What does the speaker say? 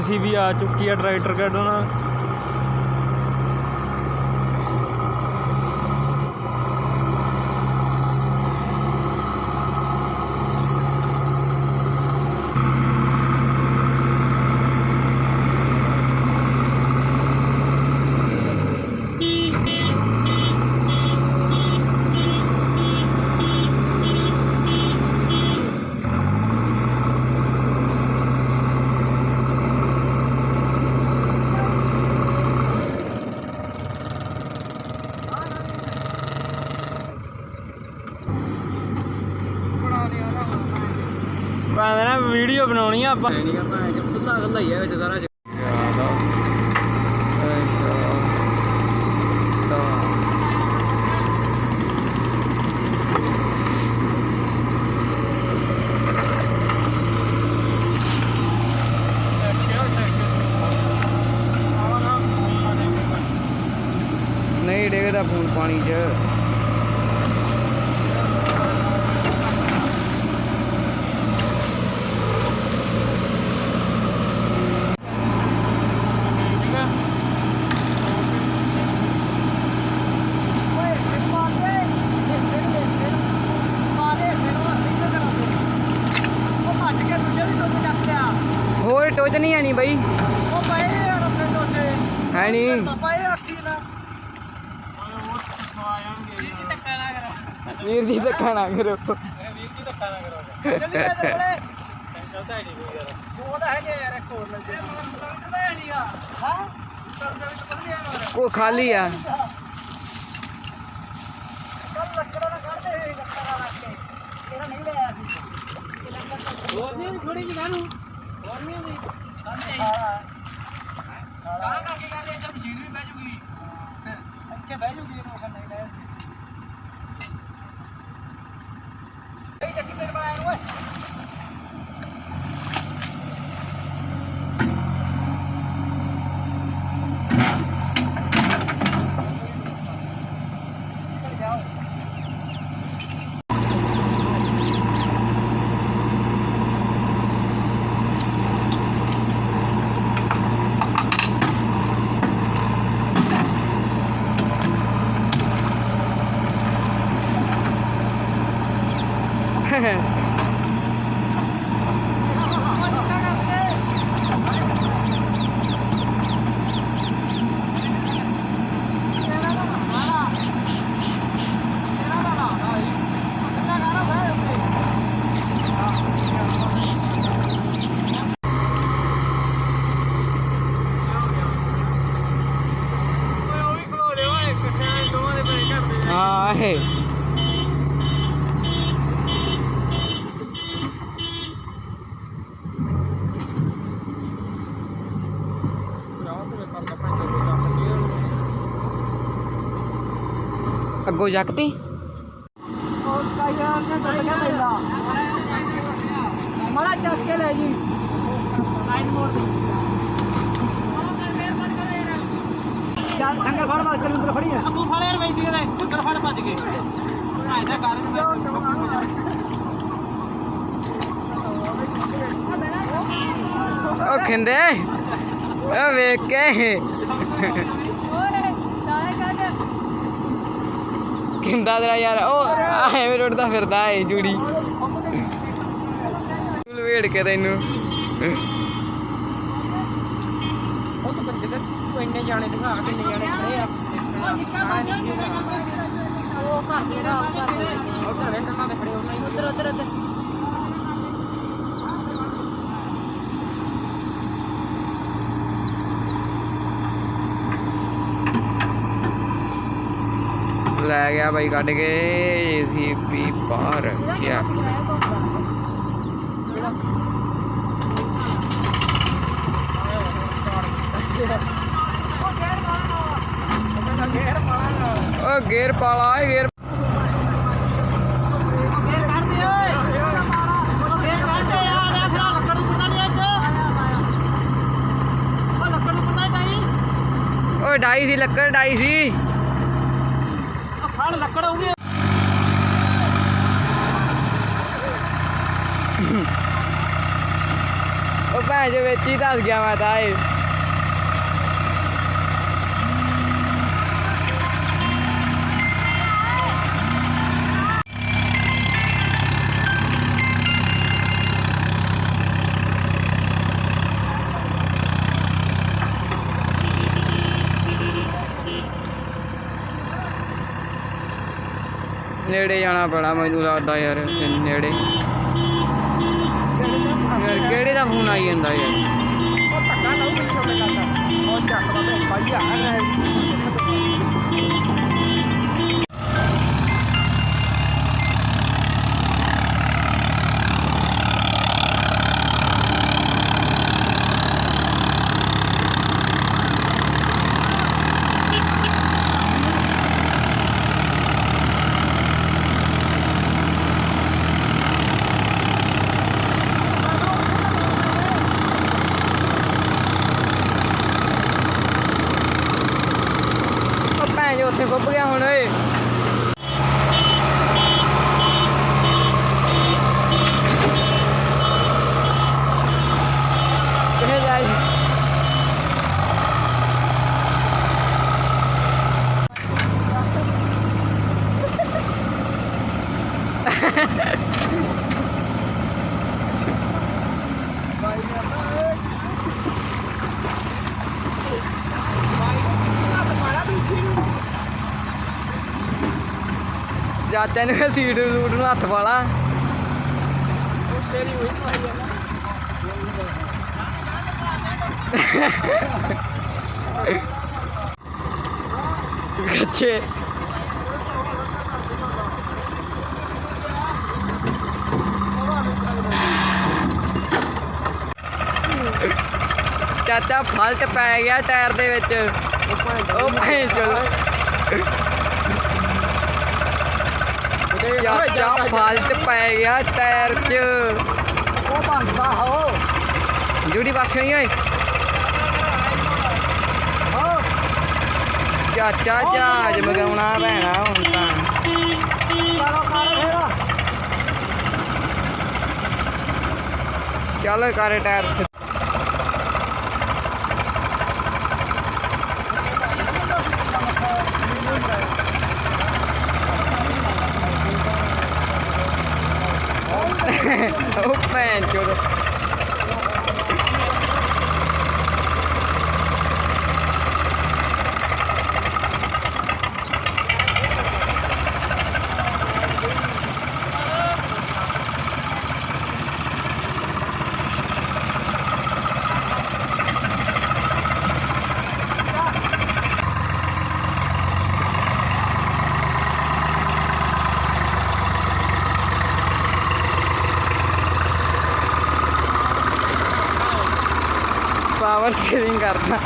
JCB आ चुकी है tractor कढ़ना। Video बनानी आप खुला ही है सारा नहीं डेगदा फोन पानी च होर टोच नहीं है नी बई है नी वीर जी धक्का ना करो को खाली है हाँ है अगो जगती बड़ा चक के ले जी संगर फड़ बात कर अंदर फड़ी है तू फड़ यार भाई दिए संगर फड़ भज गए ऐसा कारण ओ खिंदे ओ वेख के खिंदा तेरा यार ओ आए मेरे उड़दा फिरदा है जूड़ी लवेड़ के तैनू इन्ने जाने दिखा के नहीं जाने खड़े आ वो घर दे रहा और घरे तक खड़े हो नहीं उधर उधर उधर लै गया भाई कट के JCB बाहर क्या गेर पाला है गेर ओ डाई सी लक्कड़ डाई सी लकड़ होगी ਭੈਣ ਜੋ ਵਿੱਚ ਹੀ ਦੱਸ ਗਿਆ ਮੈਂ ਤਾਂ ਇਹ ਨੇੜੇ ਜਾਣਾ ਪੈਣਾ ਮੈਨੂੰ ਲੱਗਦਾ ਯਾਰ ਨੇੜੇ ਯਾਰ ਕਿਹੜੇ ਦਾ ਫੋਨ ਆਈ ਜਾਂਦਾ ਯਾਰ ਉਹ ਧੱਕਾ ਲਾਉ ਪਿੱਛੋਂ ਤੇ ਕਰਦਾ ਉਹ ਚੱਕ ਦਾ ਤੇ ਭਾਈ ਆ ਜੋ ਉੱਥੇ ਖੁੱਭ ਗਿਆ ਹੁਣ ਓਏ ਕਿਹੇ ਜਾਈ ਚਾਚਾ ਨੂੰ ਸੀਟ ਸੂਟ ਨੂੰ ਹੱਥ ਪਾ ਲਾ ਉਹ ਸਟੇਰੀ ਹੋਈ ਭਾਈ ਕੱਚੇ ਚਾਚਾ ਫਲਟ ਪੈ ਗਿਆ ਟਾਇਰ ਦੇ ਵਿੱਚ ਉਹ ਭਾਈ ਚਲੋ ਚਾਚਾ ਫਲਟ ਪੈ ਗਿਆ ਟਾਇਰ 'ਚ ਉਹ ਭੰਦਾ ਹੋ ਜੂੜੀ ਪਾਸੇ ਹੀ ਓਏ ਚਾਚਾ ਜਹਾਜ਼ ਮਗਾਉਣਾ ਪੈਣਾ ਹੁਣ ਤਾਂ ਚਲੋ ਕਰ ਫੇਰ ਚੱਲ ਕਰ ਟਾਇਰ ਉਹ ਭੈਣ ਚੋਦ ਪਾਵਰ ਸੇਵਿੰਗ ਕਰਦਾ